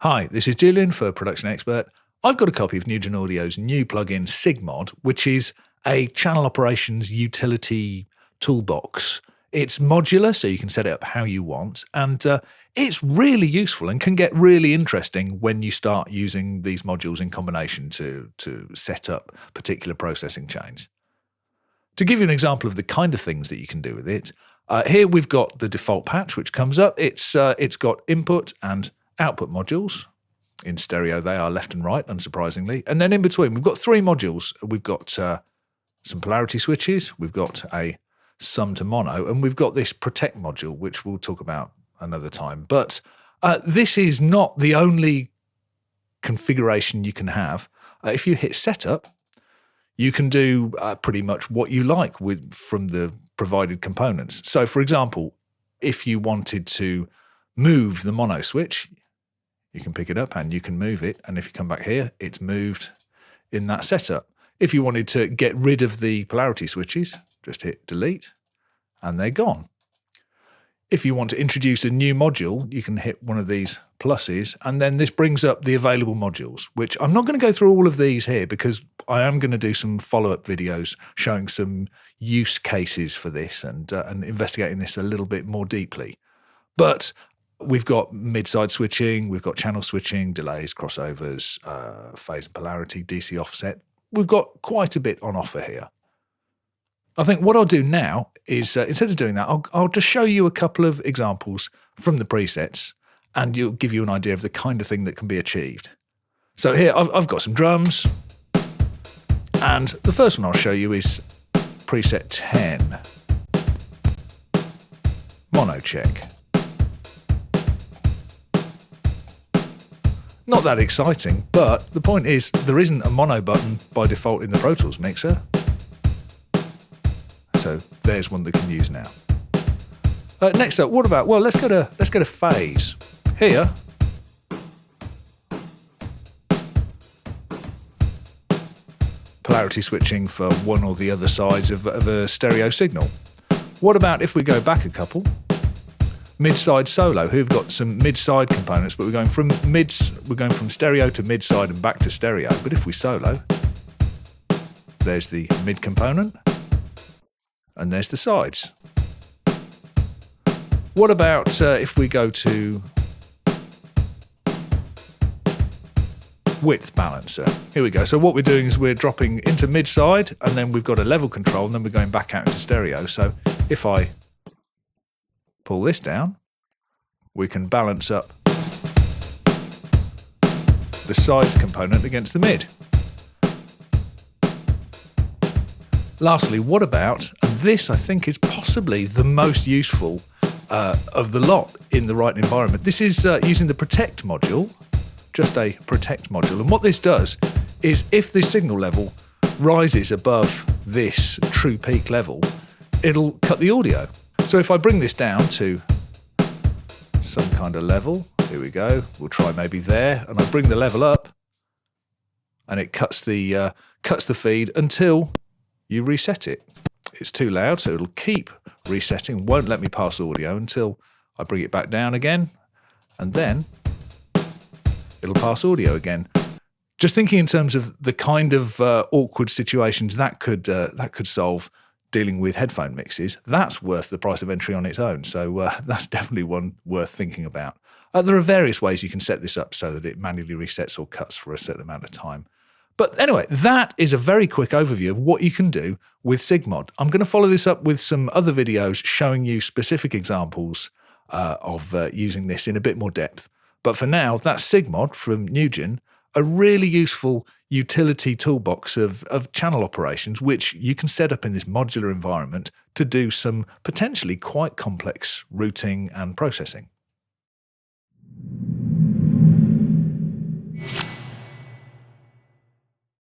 Hi, this is Julian for Production Expert. I've got a copy of Nugen Audio's new plugin SigMod, which is a channel operations utility toolbox. It's modular, so you can set it up how you want, and it's really useful and can get really interesting when you start using these modules in combination to set up particular processing chains. To give you an example of the kind of things that you can do with it, here we've got the default patch which comes up. It's got input and output modules. In stereo, they are left and right, unsurprisingly. And then in between, we've got three modules. We've got some polarity switches, we've got a sum to mono, and we've got this protect module, which we'll talk about another time. But this is not the only configuration you can have. If you hit setup, you can do pretty much what you like from the provided components. So, for example, if you wanted to move the mono switch, you can pick it up and you can move it. And if you come back here, it's moved in that setup. If you wanted to get rid of the polarity switches, just hit delete and they're gone. If you want to introduce a new module, you can hit one of these pluses, and then this brings up the available modules, which I'm not going to go through all of these here because I am going to do some follow-up videos showing some use cases for this and investigating this a little bit more deeply. But we've got mid-side switching, we've got channel switching, delays, crossovers, phase and polarity, DC offset. We've got quite a bit on offer here. I think what I'll do now is, instead of doing that, I'll just show you a couple of examples from the presets, and it'll give you an idea of the kind of thing that can be achieved. So here, I've got some drums, and the first one I'll show you is preset 10, mono check. Not that exciting, but the point is there isn't a mono button by default in the Pro Tools mixer. So there's one that can use now. Next up, what about, well, let's go to phase. Here, polarity switching for one or the other sides of a stereo signal. What about if we go back a couple? Mid-side solo. Here we've got some mid-side components, but we're going from stereo to mid-side and back to stereo. But if we solo, there's the mid component, and there's the sides. What about if we go to width balancer? Here we go. So what we're doing is we're dropping into mid-side, and then we've got a level control, and then we're going back out into stereo. So if I pull this down, we can balance up the sides component against the mid. Lastly, what about, and this I think is possibly the most useful of the lot in the right environment. This is using the protect module, just a protect module. And what this does is if the signal level rises above this true peak level, it'll cut the audio. So if I bring this down to some kind of level, here we go, we'll try maybe there, and I bring the level up, and it cuts the feed until you reset it. It's too loud, so it'll keep resetting, won't let me pass audio until I bring it back down again, and then it'll pass audio again. Just thinking in terms of the kind of awkward situations that could solve dealing with headphone mixes, that's worth the price of entry on its own. So that's definitely one worth thinking about. There are various ways you can set this up so that it manually resets or cuts for a certain amount of time. But anyway, that is a very quick overview of what you can do with SigMod. I'm going to follow this up with some other videos showing you specific examples of using this in a bit more depth. But for now, that's SigMod from Nugen, a really useful utility toolbox of channel operations, which you can set up in this modular environment to do some potentially quite complex routing and processing.